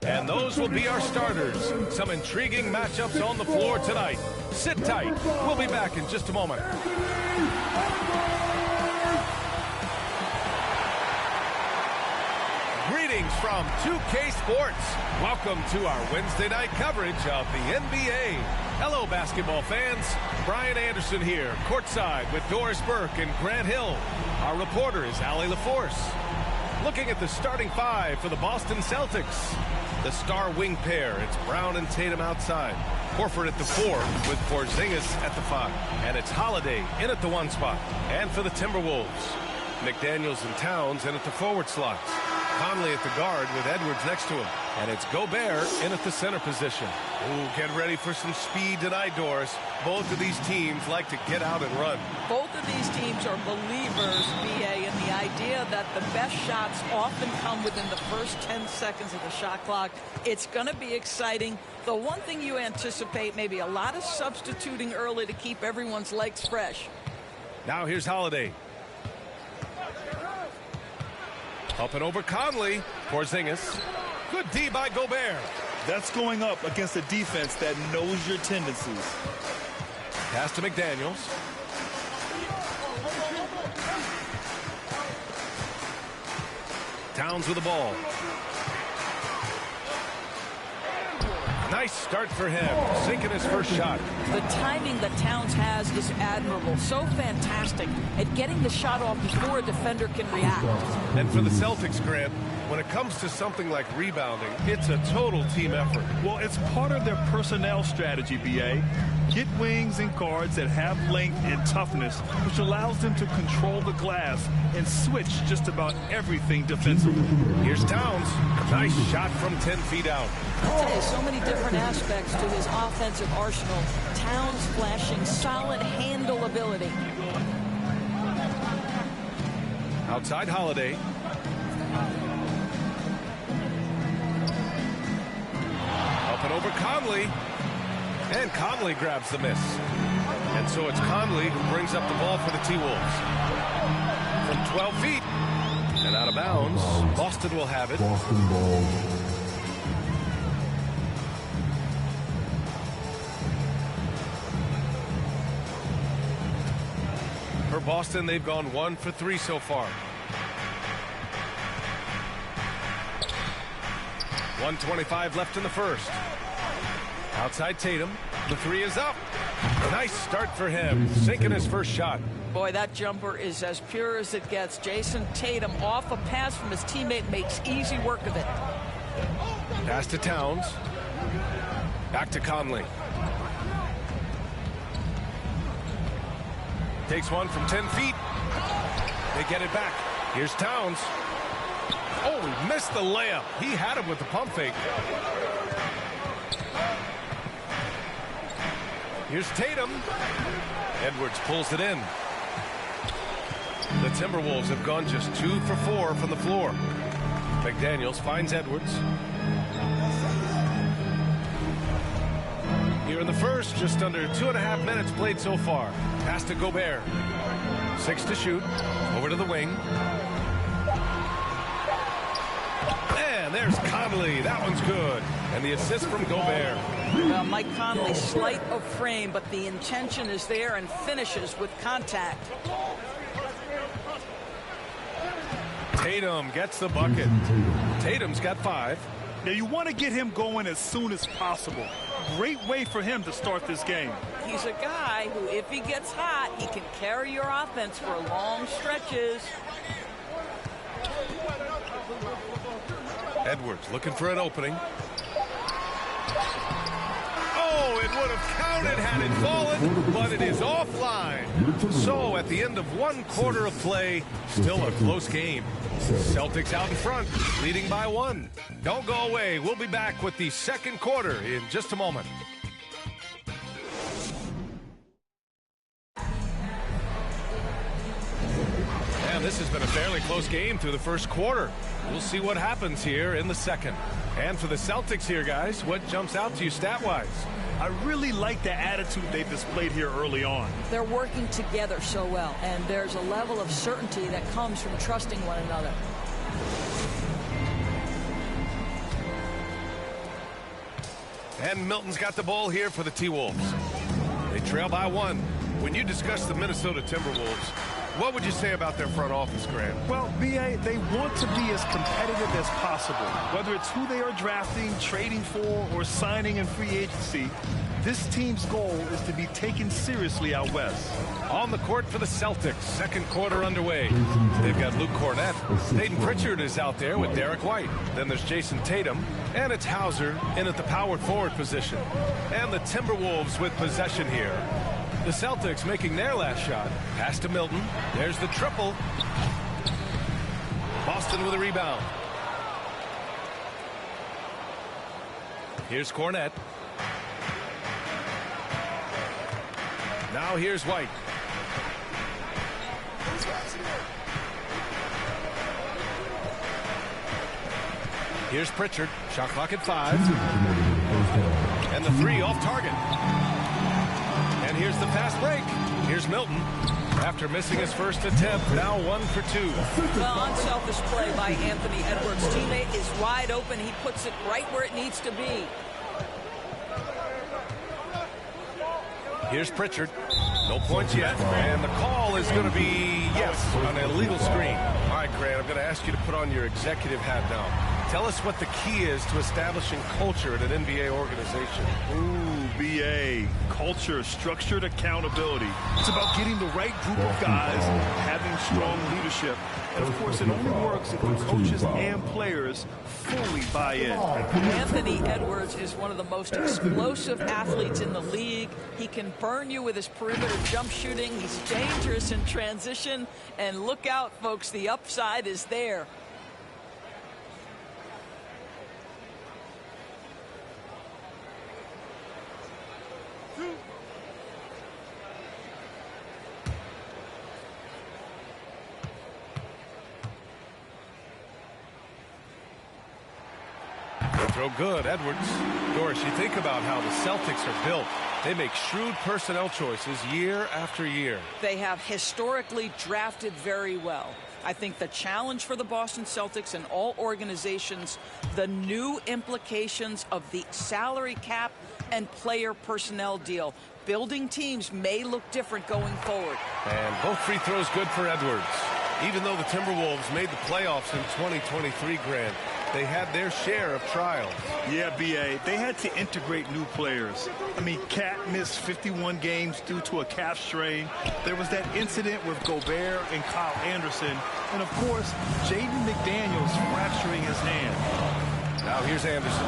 And those will be our starters. Some intriguing matchups on the floor tonight. Sit tight. We'll be back in just a moment. Greetings from 2K Sports. Welcome to our Wednesday night coverage of the NBA. Hello, basketball fans. Brian Anderson here, courtside with Doris Burke and Grant Hill. Our reporter is Allie LaForce. Looking at the starting five for the Boston Celtics. The star wing pair, it's Brown and Tatum outside. Horford at the 4 with Porzingis at the 5. And it's Holiday in at the 1 spot. And for the Timberwolves, McDaniels and Towns in at the forward slots. Conley at the guard with Edwards next to him. And it's Gobert in at the center position. Ooh, get ready for some speed tonight, Doris. Both of these teams like to get out and run. Both of these teams are believers, BA, in the idea that the best shots often come within the first 10 seconds of the shot clock. It's going to be exciting. The one thing you anticipate, maybe a lot of substituting early to keep everyone's legs fresh. Now here's Holiday. Up and over Conley. Porzingis. Good D by Gobert. That's going up against a defense that knows your tendencies. Pass to McDaniels. Towns with the ball. Nice start for him, sinking his first shot. The timing that Towns has is admirable, so fantastic at getting the shot off before a defender can react. And for the Celtics, Grant, when it comes to something like rebounding, it's a total team effort. Well, it's part of their personnel strategy, BA. Get wings and guards that have length and toughness, which allows them to control the glass and switch just about everything defensively. Here's Towns. Nice shot from 10 feet out. I'll tell you, so many different aspects to his offensive arsenal. Towns flashing solid handle ability. Outside Holiday. Up and over Conley. And Conley grabs the miss. And so it's Conley who brings up the ball for the T-Wolves. From 12 feet. And out of bounds. Boston will have it. Boston ball. For Boston, they've gone 1 for 3 so far. 1:25 left in the first. Outside Tatum. The 3 is up. Nice start for him. Sinking his first shot. Boy, that jumper is as pure as it gets. Jason Tatum off a pass from his teammate makes easy work of it. Pass to Towns. Back to Conley. Takes one from 10 feet. They get it back. Here's Towns. Oh, he missed the layup. He had him with the pump fake. Here's Tatum. Edwards pulls it in. The Timberwolves have gone just 2 for 4 from the floor. McDaniels finds Edwards. Here in the first, just under 2.5 minutes played so far. Pass to Gobert. 6 to shoot. Over to the wing. And there's Conley. That one's good. And the assist from Gobert. Well, Mike Conley, slight of frame, but the intention is there and finishes with contact. Tatum gets the bucket. Tatum's got 5. Now, you want to get him going as soon as possible. Great way for him to start this game. He's a guy who, if he gets hot, he can carry your offense for long stretches. Edwards looking for an opening. Oh, it would have counted had it fallen, but it is offline. So at the end of 1 quarter of play, still a close game. Celtics out in front, leading by 1. Don't go away. We'll be back with the second quarter in just a moment. And this has been a fairly close game through the first quarter. We'll see what happens here in the second. And for the Celtics here, guys, what jumps out to you stat-wise? I really like the attitude they've displayed here early on. They're working together so well, and there's a level of certainty that comes from trusting one another. And Milton's got the ball here for the T-Wolves. They trail by 1. When you discuss the Minnesota Timberwolves, what would you say about their front office, Grant? Well, B.A., they want to be as competitive as possible. Whether it's who they are drafting, trading for, or signing in free agency, this team's goal is to be taken seriously out west. On the court for the Celtics, second quarter underway. They've got Luke Cornett. Peyton Pritchard is out there with Derek White. Then there's Jason Tatum, and it's Hauser in at the power forward position. And the Timberwolves with possession here. The Celtics making their last shot. Pass to Milton. There's the triple. Boston with a rebound. Here's Cornett. Now here's White. Here's Pritchard. Shot clock at 5. And the 3 off target. And here's the fast break. Here's Milton. After missing his first attempt, now 1 for 2. Well, unselfish play by Anthony Edwards. Teammate is wide open. He puts it right where it needs to be. Here's Pritchard. No points yet. And the call is going to be, yes, an illegal screen. All right, Grant, I'm going to ask you to put on your executive hat now. Tell us what the key is to establishing culture at an NBA organization. Ooh, B.A. Culture, structured accountability. It's about getting the right group of guys, having strong leadership. And, of course, it only works if the coaches and players fully buy in. Anthony Edwards is one of the most explosive athletes in the league. He can burn you with his perimeter jump shooting. He's dangerous in transition. And look out, folks, the upside is there. Throw good, Edwards. Doris, you think about how the Celtics are built. They make shrewd personnel choices year after year. They have historically drafted very well. I think the challenge for the Boston Celtics and all organizations, the new implications of the salary cap and player personnel deal. Building teams may look different going forward. And both free throws good for Edwards. Even though the Timberwolves made the playoffs in 2023, Grant, they had their share of trials. Yeah, B.A., they had to integrate new players. I mean, Cat missed 51 games due to a calf strain. There was that incident with Gobert and Kyle Anderson. And, of course, Jaden McDaniels fracturing his hand. Now here's Anderson.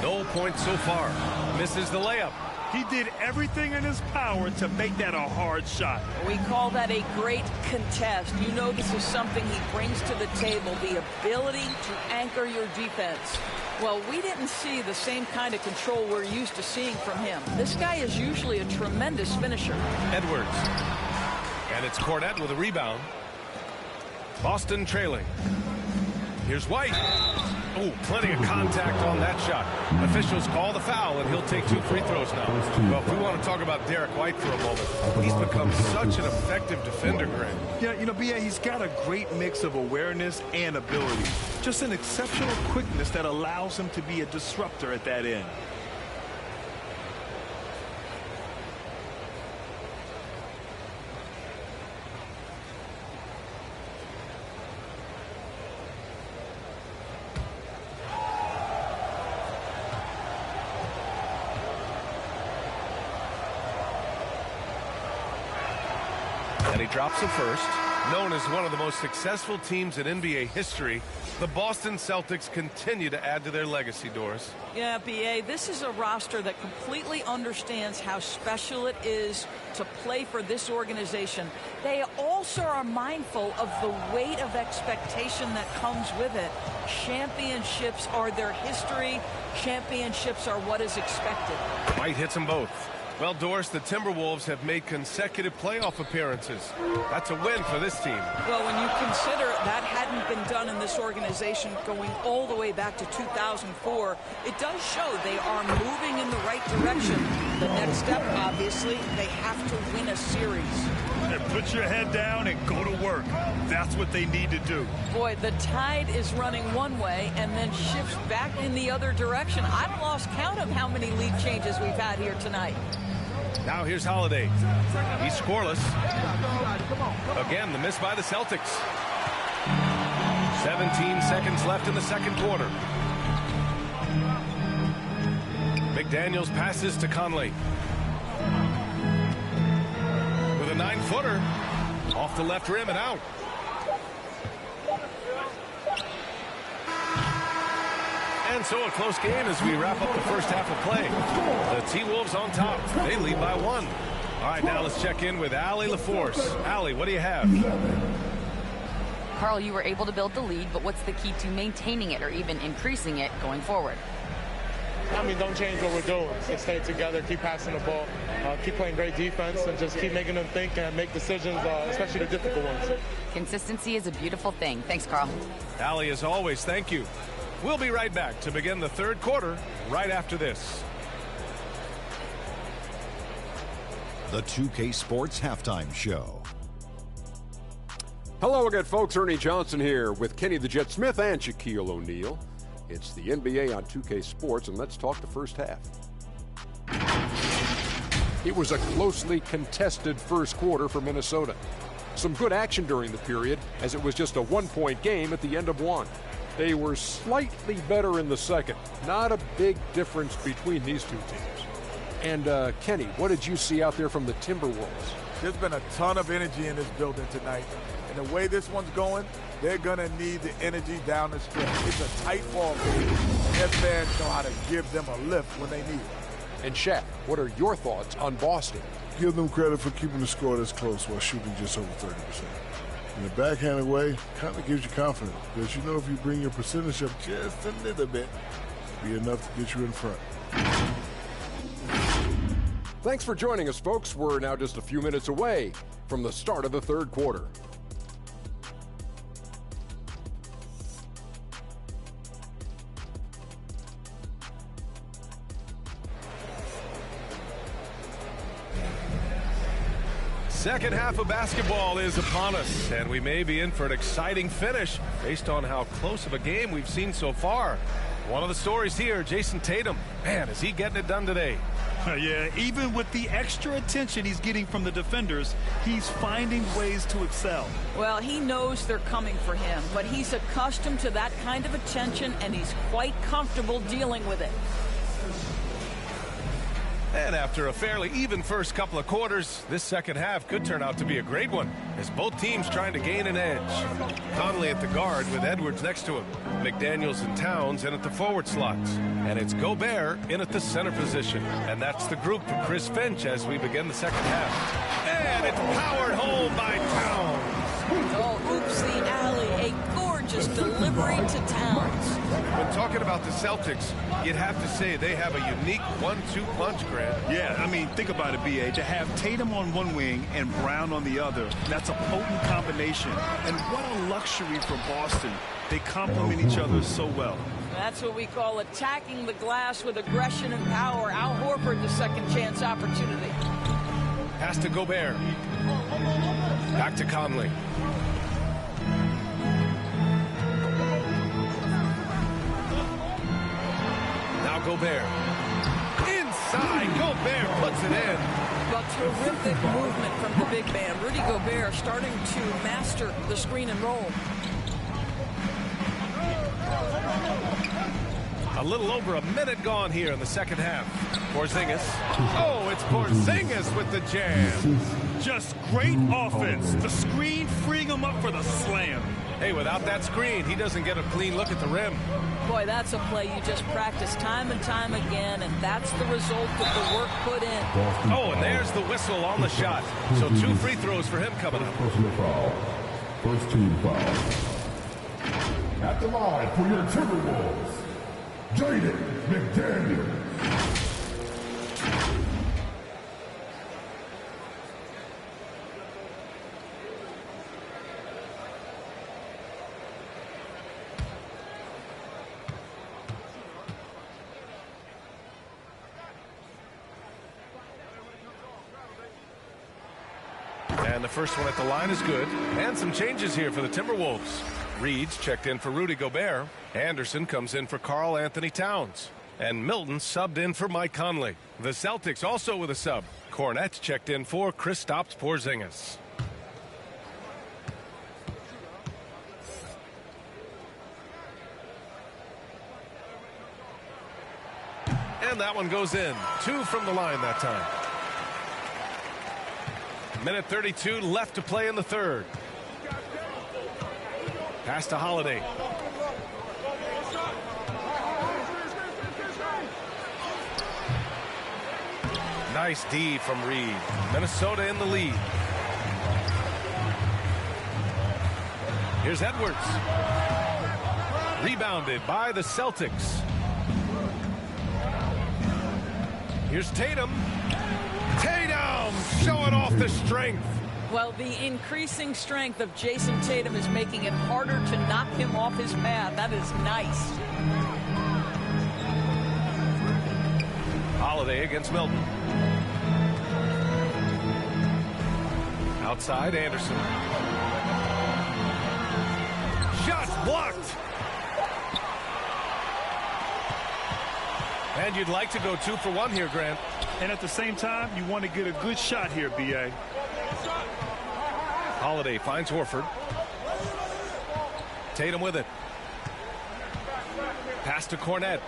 No points so far. Misses the layup. He did everything in his power to make that a hard shot. We call that a great contest. You know this is something he brings to the table, the ability to anchor your defense. Well, we didn't see the same kind of control we're used to seeing from him. This guy is usually a tremendous finisher. Edwards. And it's Cornett with a rebound. Boston trailing. Here's White. Oh, plenty of contact on that shot. Officials call the foul, and he'll take 2 free throws now. Well, if we want to talk about Derek White for a moment, he's become such an effective defender, Grant. Yeah, you know, B.A., he's got a great mix of awareness and ability. Just an exceptional quickness that allows him to be a disruptor at that end. And he drops it first. Known as one of the most successful teams in NBA history, the Boston Celtics continue to add to their legacy, Doris. Yeah, B.A., this is a roster that completely understands how special it is to play for this organization. They also are mindful of the weight of expectation that comes with it. Championships are their history. Championships are what is expected. White hits them both. Well, Doris, the Timberwolves have made consecutive playoff appearances. That's a win for this team. Well, when you consider that hadn't been done in this organization going all the way back to 2004, it does show they are moving in the right direction. The next step, obviously, they have to win a series. And put your head down and go to work. That's what they need to do. Boy, the tide is running one way and then shifts moves back in the other direction. I've lost count of how many lead changes we've had here tonight. Now here's Holiday. He's scoreless. Again, the miss by the Celtics. 17 seconds left in the second quarter. McDaniels passes to Conley. With a 9-footer. Off the left rim and out. And so a close game as we wrap up the first half of play. The T-Wolves on top. They lead by 1. All right, now let's check in with Allie LaForce. Allie, what do you have? Carl, you were able to build the lead, but what's the key to maintaining it or even increasing it going forward? I mean, don't change what we're doing. Just stay together, keep passing the ball, keep playing great defense, and just keep making them think and make decisions, especially the difficult ones. Consistency is a beautiful thing. Thanks, Carl. Allie, as always, thank you. We'll be right back to begin the third quarter right after this. The 2K Sports Halftime Show. Hello again, folks. Ernie Johnson here with Kenny the Jet Smith and Shaquille O'Neal. It's the NBA on 2K Sports, and let's talk the first half. It was a closely contested first quarter for Minnesota. Some good action during the period, as it was just a one-point game at the end of one. They were slightly better in the second. Not a big difference between these two teams. And, Kenny, what did you see out there from the Timberwolves? There's been a ton of energy in this building tonight. And the way this one's going, they're going to need the energy down the stretch. It's a tight ball game. Their fans know how to give them a lift when they need it. And, Shaq, what are your thoughts on Boston? Give them credit for keeping the score this close while shooting just over 30%. In a backhanded way, kind of gives you confidence, because you know if you bring your percentage up just a little bit, it'll be enough to get you in front. Thanks for joining us, folks. We're now just a few minutes away from the start of the third quarter. Second half of basketball is upon us, and we may be in for an exciting finish based on how close of a game we've seen so far. One of the stories here, Jason Tatum. Man, is he getting it done today? Yeah, even with the extra attention he's getting from the defenders, he's finding ways to excel. Well, he knows they're coming for him, but he's accustomed to that kind of attention, and he's quite comfortable dealing with it. And after a fairly even first couple of quarters, this second half could turn out to be a great one, as both teams trying to gain an edge. Conley at the guard with Edwards next to him. McDaniels and Towns in at the forward slots. And it's Gobert in at the center position. And that's the group for Chris Finch as we begin the second half. And it's powered home by Towns. Oh, oops, the alley. A gorgeous delivery to Towns. When talking about the Celtics, you'd have to say they have a unique 1-2 punch, Grant. Yeah, I mean, think about it, B.A. To have Tatum on one wing and Brown on the other, that's a potent combination. And what a luxury for Boston. They complement each other so well. That's what we call attacking the glass with aggression and power. Al Horford, the second chance opportunity. Pass to Gobert. Back to Conley. Now Gobert. Inside, Gobert puts it in. But terrific movement from the big man. Rudy Gobert starting to master the screen and roll. A little over a minute gone here in the second half. Porzingis. Oh, it's Porzingis with the jam. Just great offense. The screen freeing him up for the slam. Hey, without that screen, he doesn't get a clean look at the rim. Boy, that's a play you just practice time and time again, and that's the result of the work put in. Oh, and there's the whistle on the shot. So 2 free throws for him coming up. Personal foul. First team foul. At the line for your Timberwolves, Jaden McDaniels. And the first one at the line is good. And some changes here for the Timberwolves. Reed's checked in for Rudy Gobert. Anderson comes in for Karl Anthony Towns. And Milton subbed in for Mike Conley. The Celtics also with a sub. Kornet's checked in for Kristaps Porzingis. And that one goes in. 2 from the line that time. Minute 32 left to play in the third. Pass to Holiday. Nice D from Reed. Minnesota in the lead. Here's Edwards. Rebounded by the Celtics. Here's Tatum. Tatum showing off the strength. Well, the increasing strength of Jason Tatum is making it harder to knock him off his path. That is nice. Holiday against Milton. Outside, Anderson. Shots blocked. And you'd like to go 2 for 1 here, Grant. And at the same time, you want to get a good shot here, B.A. Holiday finds Horford. Tatum with it. Pass to Kornet.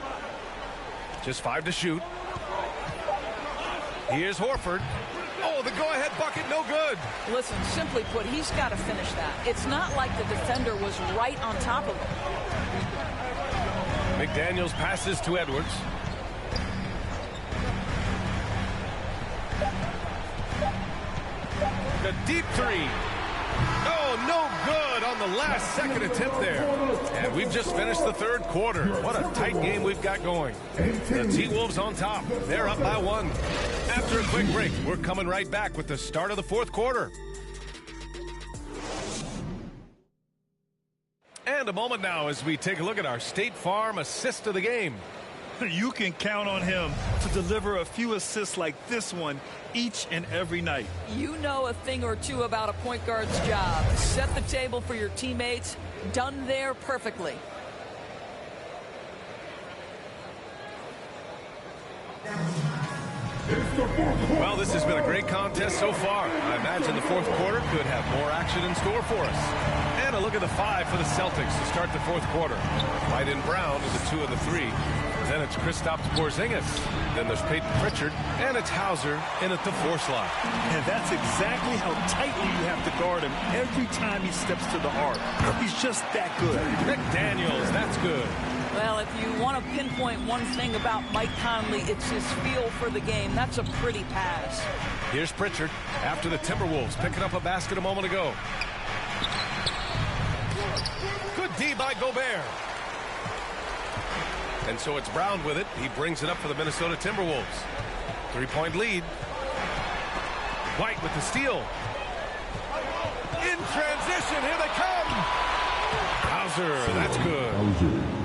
Just 5 to shoot. Here's Horford. Oh, the go-ahead bucket, no good. Listen, simply put, he's got to finish that. It's not like the defender was right on top of him. McDaniels passes to Edwards. The deep 3. Oh, no good on the last second attempt there. And we've just finished the third quarter. What a tight game we've got going. The T-Wolves on top. They're up by 1. After a quick break, we're coming right back with the start of the fourth quarter. And a moment now as we take a look at our State Farm assist of the game. You can count on him to deliver a few assists like this one each and every night. You know a thing or two about a point guard's job. Set the table for your teammates. Done there perfectly. Well, this has been a great contest so far. I imagine the fourth quarter could have more action in store for us. And a look at the 5 for the Celtics to start the fourth quarter. White and Brown are the 2 and the 3. Then it's Kristaps Porzingis. Then there's Peyton Pritchard. And it's Hauser in at the 4 slot. And that's exactly how tightly you have to guard him every time he steps to the arc. He's just that good. McDaniels, that's good. Well, if you want to pinpoint one thing about Mike Conley, it's his feel for the game. That's a pretty pass. Here's Pritchard after the Timberwolves picking up a basket a moment ago. Good D by Gobert. And so it's Brown with it. He brings it up for the Minnesota Timberwolves. 3-point lead. White with the steal. In transition, here they come. Hauser, that's good.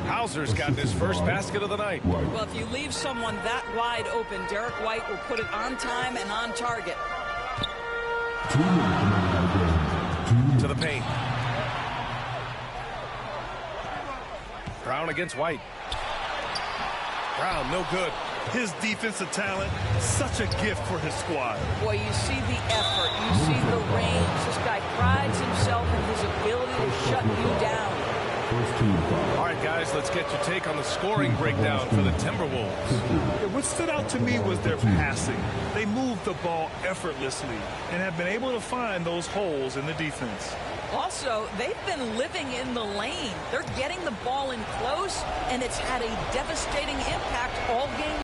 Hauser's gotten his first basket of the night. Well, if you leave someone that wide open, Derek White will put it on time and on target. To the paint. Brown against White. Brown, no good. His defensive talent, such a gift for his squad. Boy, you see the effort. You see the range. This guy prides himself in his ability to shut you down. All right, guys, let's get your take on the scoring breakdown for the Timberwolves. What stood out to me was their passing. They moved the ball effortlessly and have been able to find those holes in the defense. Also, they've been living in the lane. They're getting the ball in close, and it's had a devastating impact